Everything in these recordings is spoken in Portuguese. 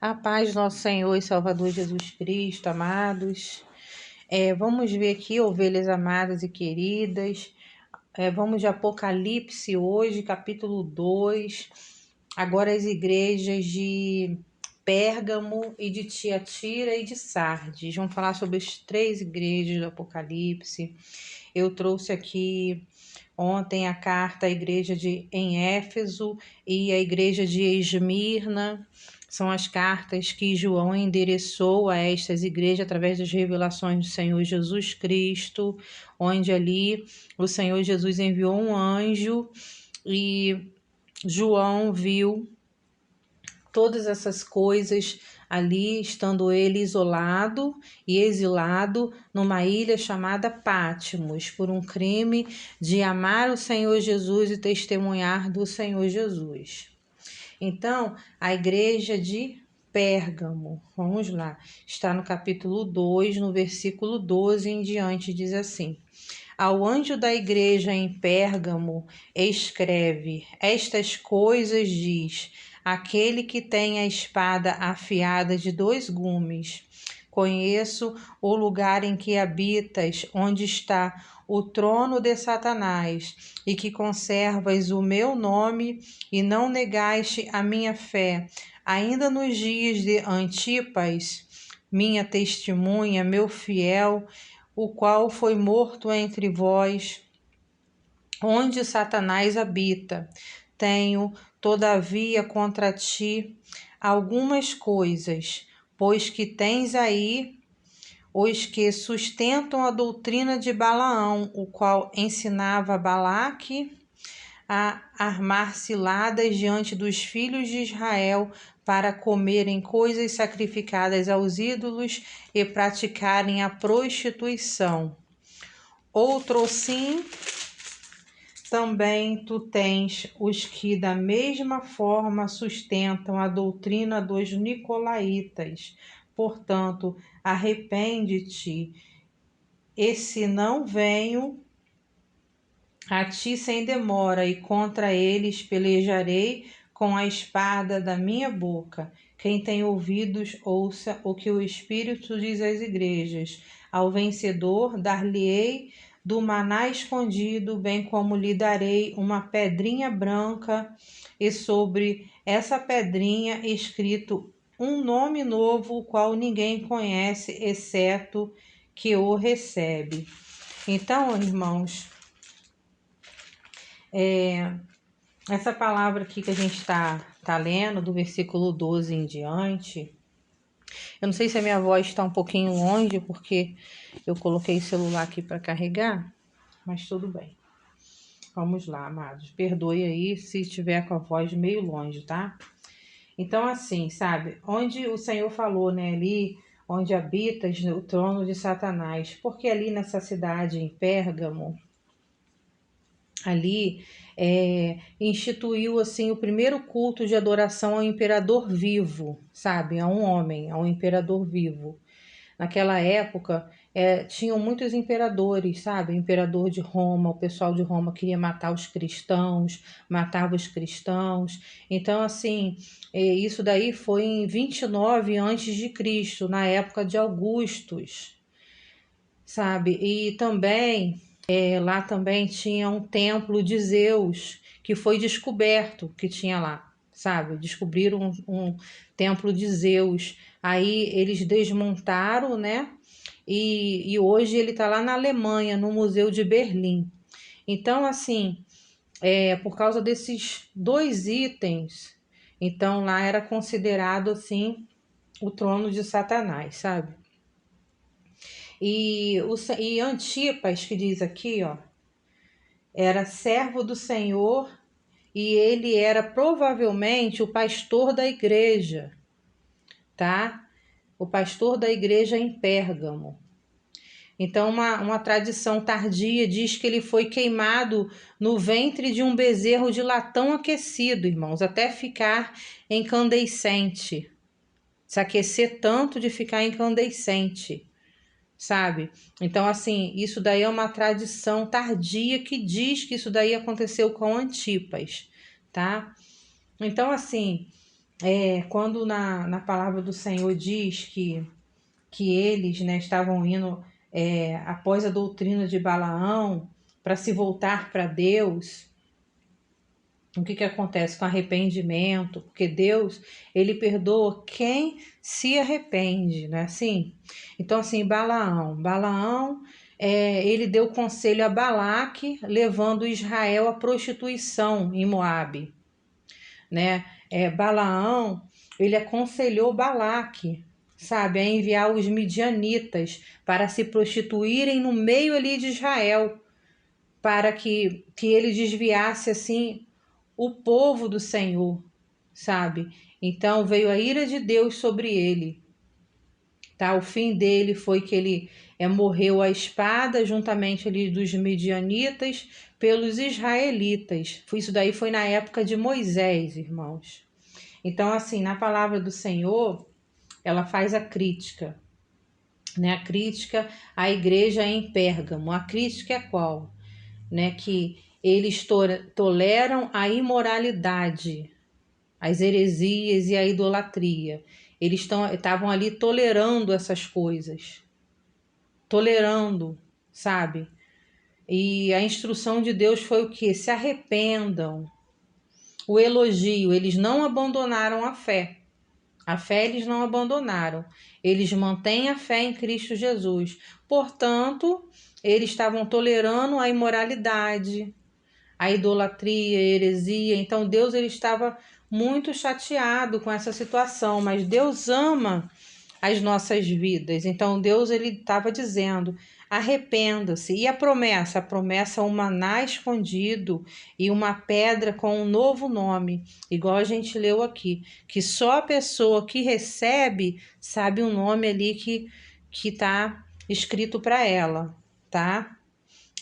A paz do nosso Senhor e Salvador Jesus Cristo, amados. Vamos ver aqui, ovelhas amadas e queridas. Vamos de Apocalipse hoje, capítulo 2. Agora as igrejas de Pérgamo e de Tiatira e de Sardes. Vamos falar sobre as 3 igrejas do Apocalipse. Eu trouxe aqui ontem a carta à igreja em Éfeso e a igreja de Esmirna. São as cartas que João endereçou a estas igrejas através das revelações do Senhor Jesus Cristo, onde ali o Senhor Jesus enviou um anjo e João viu todas essas coisas ali, estando ele isolado e exilado numa ilha chamada Patmos, por um crime de amar o Senhor Jesus e testemunhar do Senhor Jesus. Então, a igreja de Pérgamo, vamos lá, está no capítulo 2, no versículo 12 em diante, diz assim: Ao anjo da igreja em Pérgamo, escreve: Estas coisas diz aquele que tem a espada afiada de 2 gumes. Conheço o lugar em que habitas, onde está o trono de Satanás, e que conservas o meu nome e não negaste a minha fé, ainda nos dias de Antipas, minha testemunha, meu fiel, o qual foi morto entre vós, onde Satanás habita. Tenho, todavia, contra ti algumas coisas, pois que tens aí os que sustentam a doutrina de Balaão, o qual ensinava Balaque a armar ciladas diante dos filhos de Israel para comerem coisas sacrificadas aos ídolos e praticarem a prostituição. Outrosim, também tu tens os que da mesma forma sustentam a doutrina dos nicolaítas. Portanto, arrepende-te, e se não venho a ti sem demora, e contra eles pelejarei com a espada da minha boca. Quem tem ouvidos, ouça o que o Espírito diz às igrejas. Ao vencedor dar-lhe-ei do maná escondido, bem como lhe darei uma pedrinha branca, e sobre essa pedrinha escrito um nome novo, o qual ninguém conhece, exceto que o recebe. Então, irmãos, essa palavra aqui que a gente tá lendo, do versículo 12 em diante, eu não sei se a minha voz está um pouquinho longe, porque eu coloquei o celular aqui para carregar, mas tudo bem. Vamos lá, amados. Perdoe aí se estiver com a voz meio longe, tá? Então, assim, sabe, onde o Senhor falou, né, ali, onde habitas o trono de Satanás, porque ali nessa cidade, em Pérgamo, ali instituiu assim o primeiro culto de adoração ao imperador vivo, sabe, a um homem, ao imperador vivo. Naquela época tinham muitos imperadores, sabe, o imperador de Roma, o pessoal de Roma queria matar os cristãos, matava os cristãos. Então, assim, isso daí foi em 29 antes de Cristo, na época de Augustus, sabe, e também lá também tinha um templo de Zeus que foi descoberto, que tinha lá, sabe? Descobriram um templo de Zeus. Aí eles desmontaram, né? E hoje ele está lá na Alemanha, no Museu de Berlim. Então, assim, por causa desses 2 itens, então lá era considerado assim o trono de Satanás, sabe? E Antipas, que diz aqui, ó, era servo do Senhor e ele era provavelmente o pastor da igreja, tá? O pastor da igreja em Pérgamo. Então, uma tradição tardia diz que ele foi queimado no ventre de um bezerro de latão aquecido, irmãos, até ficar incandescente. Se aquecer tanto de ficar incandescente, sabe? Então, assim, isso daí é uma tradição tardia que diz que isso daí aconteceu com Antipas, tá? Então, assim, quando na palavra do Senhor diz que eles, né, estavam indo após a doutrina de Balaão para se voltar para Deus, o que acontece com arrependimento? Porque Deus, ele perdoa quem se arrepende, não é assim? Então, assim, Balaão, ele deu conselho a Balaque, levando Israel à prostituição em Moabe, né? Balaão, ele aconselhou Balaque, sabe, a enviar os midianitas para se prostituírem no meio ali de Israel, para que ele desviasse, assim, o povo do Senhor, sabe? Então veio a ira de Deus sobre ele, tá? O fim dele foi que ele morreu à espada juntamente ali dos midianitas pelos israelitas. Isso daí foi na época de Moisés, irmãos. Então, assim, na palavra do Senhor, ela faz a crítica, né? A crítica à igreja em Pérgamo. A crítica é qual? Né? Que eles toleram a imoralidade, as heresias e a idolatria. Eles estavam ali tolerando essas coisas, tolerando, sabe? E a instrução de Deus foi o quê? Se arrependam. O elogio, eles não abandonaram a fé. A fé eles não abandonaram. Eles mantêm a fé em Cristo Jesus. Portanto, eles estavam tolerando a imoralidade, a idolatria, a heresia. Então Deus, ele estava muito chateado com essa situação, mas Deus ama as nossas vidas. Então Deus, ele estava dizendo: arrependa-se. E a promessa, um maná escondido e uma pedra com um novo nome, igual a gente leu aqui, que só a pessoa que recebe sabe o nome ali que está escrito para ela, tá?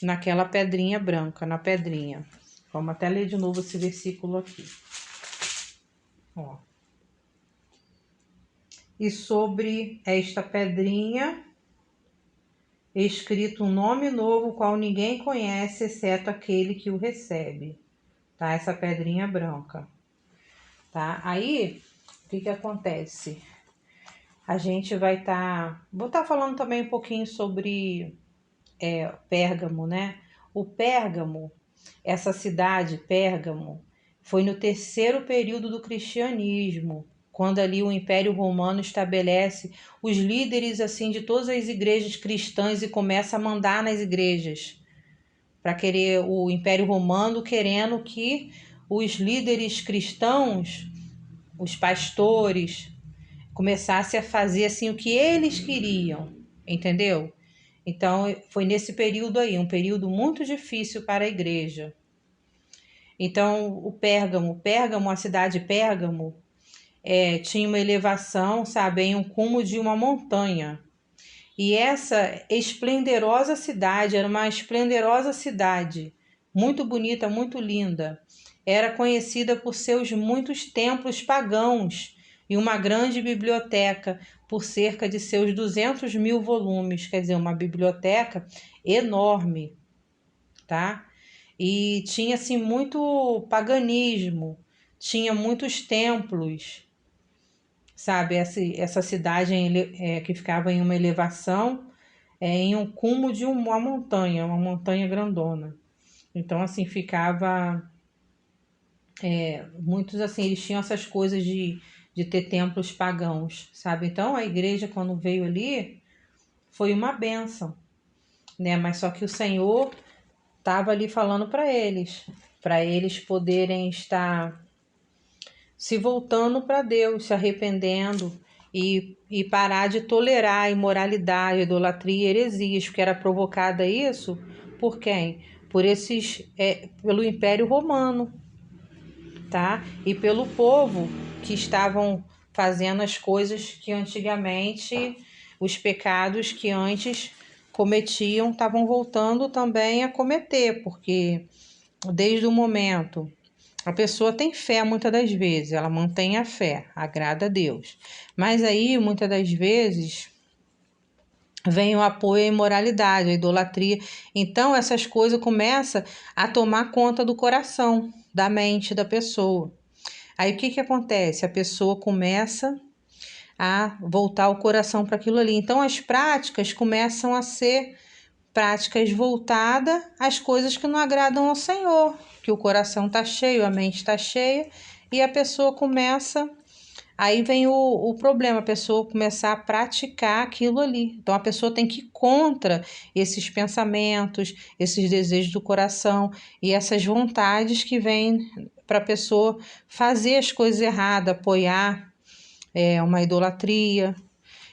Naquela pedrinha branca, na pedrinha. Vamos até ler de novo esse versículo aqui. Ó. E sobre esta pedrinha, escrito um nome novo, qual ninguém conhece, exceto aquele que o recebe. Tá? Essa pedrinha branca. Tá? Aí, o que acontece? A gente vai vou estar falando também um pouquinho sobre Pérgamo, né? O Pérgamo, essa cidade, Pérgamo, foi no terceiro período do cristianismo, quando ali o Império Romano estabelece os líderes assim de todas as igrejas cristãs e começa a mandar nas igrejas, para querer o Império Romano querendo que os líderes cristãos, os pastores, começassem a fazer assim o que eles queriam, entendeu? Então foi nesse período aí, um período muito difícil para a igreja. Então o Pérgamo, a cidade de Pérgamo, tinha uma elevação, sabe, em um cume de uma montanha. E essa esplendorosa cidade, era uma esplendorosa cidade, muito bonita, muito linda. Era conhecida por seus muitos templos pagãos e uma grande biblioteca por cerca de seus 200.000 volumes, quer dizer, uma biblioteca enorme, tá? E tinha assim muito paganismo, tinha muitos templos, sabe? Essa cidade que ficava em uma elevação, em um cume de uma montanha grandona. Então, assim, ficava muitos assim, eles tinham essas coisas de ter templos pagãos, sabe? Então, a igreja, quando veio ali, foi uma bênção, né? Mas só que o Senhor estava ali falando para eles poderem estar se voltando para Deus, se arrependendo e parar de tolerar a imoralidade, a idolatria e heresias, porque era provocada isso por quem? Pelo Império Romano, tá? E pelo povo que estavam fazendo as coisas que antigamente, os pecados que antes cometiam, estavam voltando também a cometer, porque desde o momento a pessoa tem fé muitas das vezes, ela mantém a fé, agrada a Deus. Mas aí, muitas das vezes, vem o apoio à imoralidade, à idolatria. Então, essas coisas começam a tomar conta do coração, da mente da pessoa. Aí o que que acontece? A pessoa começa a voltar o coração para aquilo ali. Então as práticas começam a ser práticas voltadas às coisas que não agradam ao Senhor, que o coração está cheio, a mente está cheia, e a pessoa começa. Aí vem o problema, a pessoa começar a praticar aquilo ali. Então a pessoa tem que ir contra esses pensamentos, esses desejos do coração e essas vontades que vêm para a pessoa fazer as coisas erradas, apoiar uma idolatria.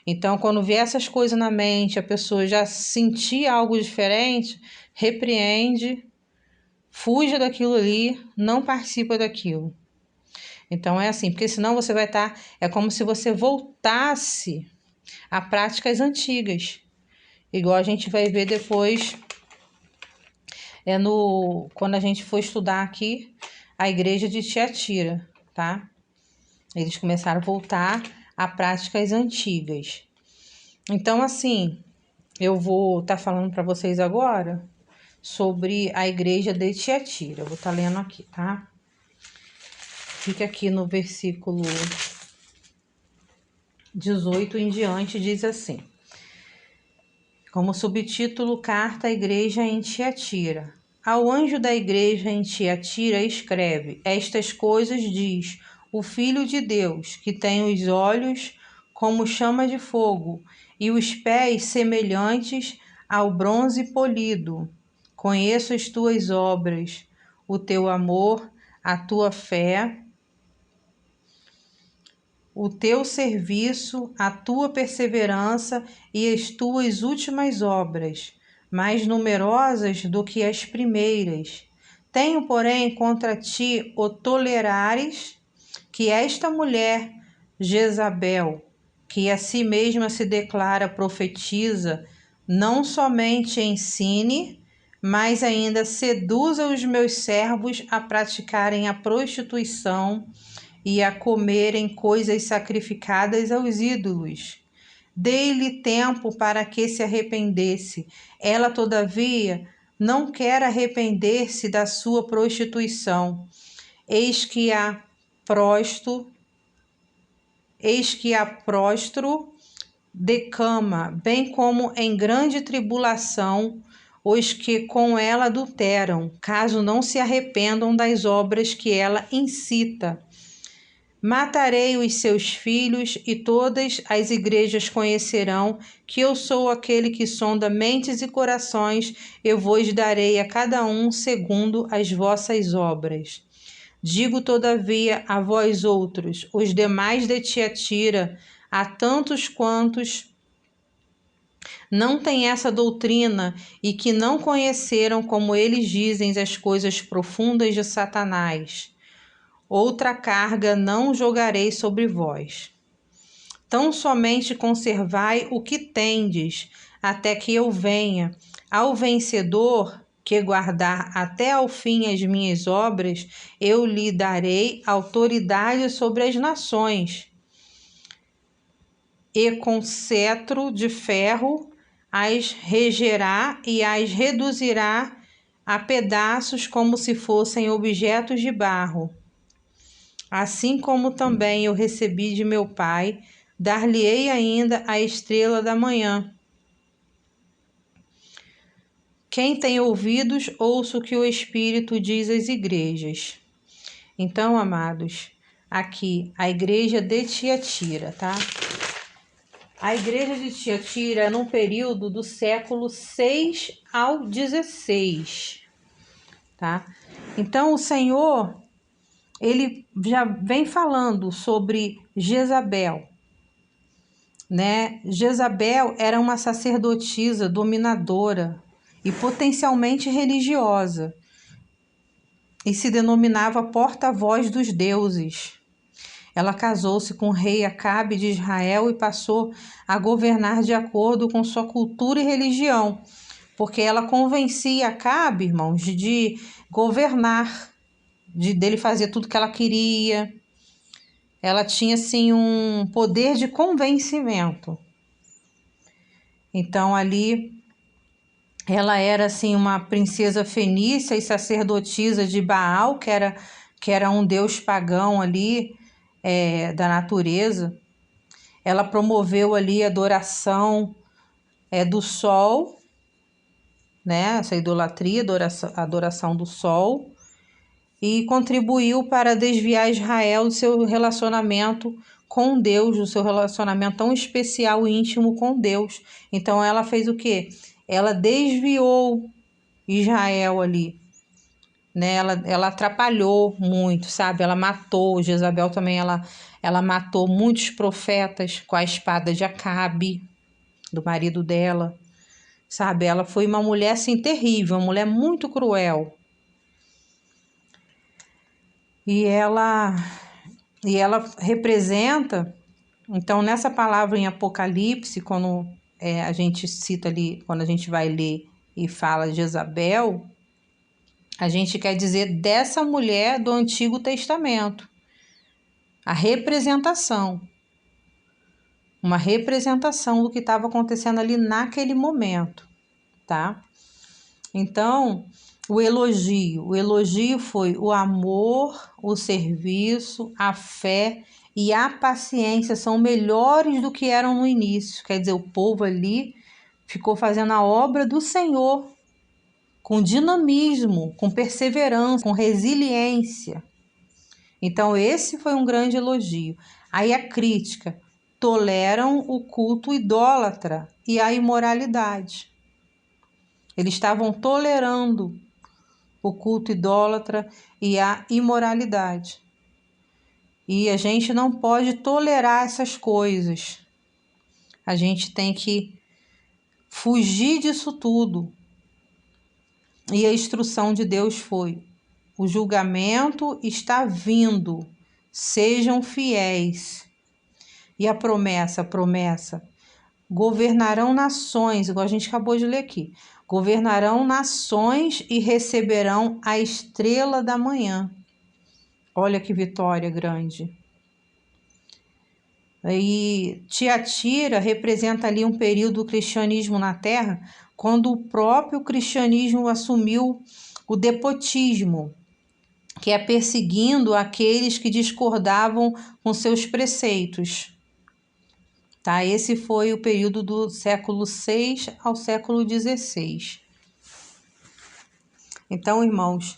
Então, quando vier essas coisas na mente, a pessoa já sentir algo diferente, repreende, fuja daquilo ali, não participa daquilo. Então é assim, porque senão você vai estar, é como se você voltasse a práticas antigas. Igual a gente vai ver depois, quando a gente for estudar aqui a igreja de Tiatira, tá? Eles começaram a voltar a práticas antigas. Então, assim, eu vou estar falando para vocês agora sobre a igreja de Tiatira. Eu vou estar lendo aqui, tá? Fica aqui no versículo 18 em diante, diz assim: como subtítulo, Carta à Igreja em Tiatira. Ao anjo da igreja em Tiatira escreve: estas coisas diz o Filho de Deus, que tem os olhos como chama de fogo e os pés semelhantes ao bronze polido. Conheço as tuas obras, o teu amor, a tua fé, o teu serviço, a tua perseverança e as tuas últimas obras, mais numerosas do que as primeiras. Tenho, porém, contra ti o tolerares que esta mulher, Jezabel, que a si mesma se declara profetiza, não somente ensine, mas ainda seduza os meus servos a praticarem a prostituição e a comerem coisas sacrificadas aos ídolos. Dei-lhe tempo para que se arrependesse. Ela, todavia, não quer arrepender-se da sua prostituição. Eis que a prostro de cama, bem como em grande tribulação os que com ela adulteram, caso não se arrependam das obras que ela incita. Matarei os seus filhos, e todas as igrejas conhecerão que eu sou aquele que sonda mentes e corações. Eu vos darei a cada um segundo as vossas obras. Digo, todavia, a vós outros, os demais de Tiatira, a tantos quantos não têm essa doutrina e que não conheceram, como eles dizem, as coisas profundas de Satanás. Outra carga não jogarei sobre vós. Tão somente conservai o que tendes, até que eu venha. Ao vencedor, que guardar até ao fim as minhas obras, eu lhe darei autoridade sobre as nações, e com cetro de ferro as regerá e as reduzirá a pedaços como se fossem objetos de barro. Assim como também eu recebi de meu Pai, dar-lhe-ei ainda a estrela da manhã. Quem tem ouvidos, ouça o que o Espírito diz às igrejas. Então, amados, aqui a igreja de Tiatira, tá? A igreja de Tiatira é num período do século 6 ao 16, tá? Então, o Senhor, ele já vem falando sobre Jezabel, né? Jezabel era uma sacerdotisa dominadora e potencialmente religiosa, e se denominava porta-voz dos deuses. Ela casou-se com o rei Acabe de Israel e passou a governar de acordo com sua cultura e religião, porque ela convencia Acabe, irmãos, de governar, dele fazer tudo que ela queria. Ela tinha, assim, um poder de convencimento. Então, ali, ela era, assim, uma princesa fenícia e sacerdotisa de Baal, que que era um deus pagão ali, da natureza. Ela promoveu ali a adoração do sol, né? Essa idolatria, adoração do sol, e contribuiu para desviar Israel do seu relacionamento com Deus, do seu relacionamento tão especial e íntimo com Deus. Então ela fez o quê? Ela desviou Israel ali, né? Ela atrapalhou muito, sabe? Ela matou, Jezabel também, ela matou muitos profetas com a espada de Acabe, do marido dela, sabe? Ela foi uma mulher assim terrível, uma mulher muito cruel. E ela representa, então nessa palavra em Apocalipse, quando a gente cita ali, quando a gente vai ler e fala de Jezabel, a gente quer dizer dessa mulher do Antigo Testamento, a representação, uma representação do que estava acontecendo ali naquele momento, tá? Então, o elogio foi o amor, o serviço, a fé e a paciência são melhores do que eram no início. Quer dizer, o povo ali ficou fazendo a obra do Senhor com dinamismo, com perseverança, com resiliência. Então, esse foi um grande elogio. Aí a crítica: toleram o culto idólatra e a imoralidade. Eles estavam tolerando o culto idólatra e a imoralidade. E a gente não pode tolerar essas coisas. A gente tem que fugir disso tudo. E a instrução de Deus foi: o julgamento está vindo, sejam fiéis. E a promessa, governarão nações, igual a gente acabou de ler aqui. Governarão nações e receberão a estrela da manhã. Olha que vitória grande. E Tiatira representa ali um período do cristianismo na Terra, quando o próprio cristianismo assumiu o despotismo, que é perseguindo aqueles que discordavam com seus preceitos. Tá? Esse foi o período do século VI ao século XVI. Então, irmãos,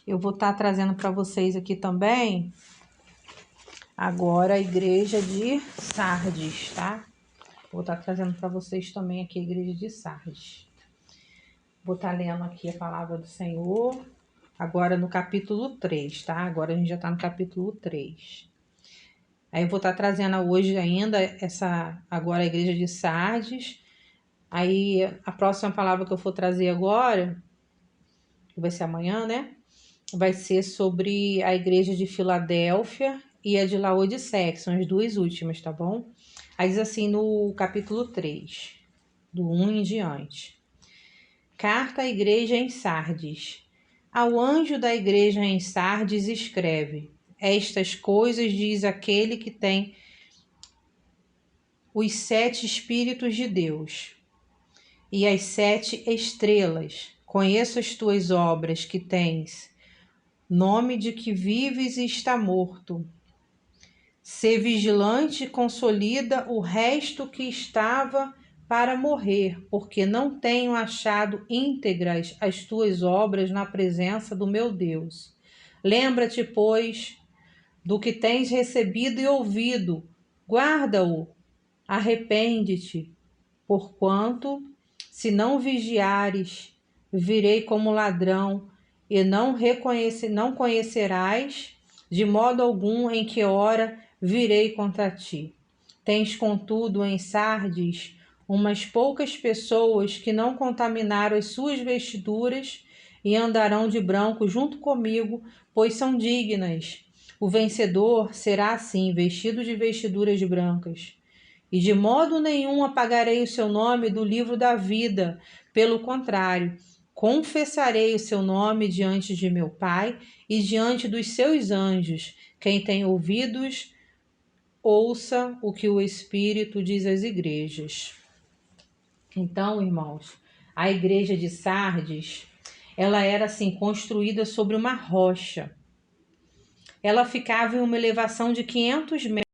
eu vou estar trazendo para vocês aqui também agora a igreja de Sardes, tá? Vou estar trazendo para vocês também aqui a igreja de Sardes. Vou estar lendo aqui a palavra do Senhor, agora no capítulo 3, tá? Agora a gente já está no capítulo 3. Aí eu vou estar trazendo hoje ainda agora a igreja de Sardes. Aí a próxima palavra que eu for trazer agora, que vai ser amanhã, né? Vai ser sobre a igreja de Filadélfia e a de Laodiceia, que são as duas últimas, tá bom? Aí diz assim no capítulo 3, do 1 em diante. Carta à igreja em Sardes. Ao anjo da igreja em Sardes escreve: estas coisas diz aquele que tem os 7 Espíritos de Deus e as 7 estrelas. Conheço as tuas obras que tens, nome de que vives e está morto. Sê vigilante e consolida o resto que estava para morrer, porque não tenho achado íntegras as tuas obras na presença do meu Deus. Lembra-te, pois, do que tens recebido e ouvido, guarda-o, arrepende-te, porquanto, se não vigiares, virei como ladrão, e não conhecerás de modo algum em que hora virei contra ti. Tens, contudo, em Sardes umas poucas pessoas que não contaminaram as suas vestiduras e andarão de branco junto comigo, pois são dignas. O vencedor será assim, vestido de vestiduras brancas. E de modo nenhum apagarei o seu nome do livro da vida. Pelo contrário, confessarei o seu nome diante de meu Pai e diante dos seus anjos. Quem tem ouvidos, ouça o que o Espírito diz às igrejas. Então, irmãos, a igreja de Sardes, ela era assim construída sobre uma rocha. Ela ficava em uma elevação de 500 metros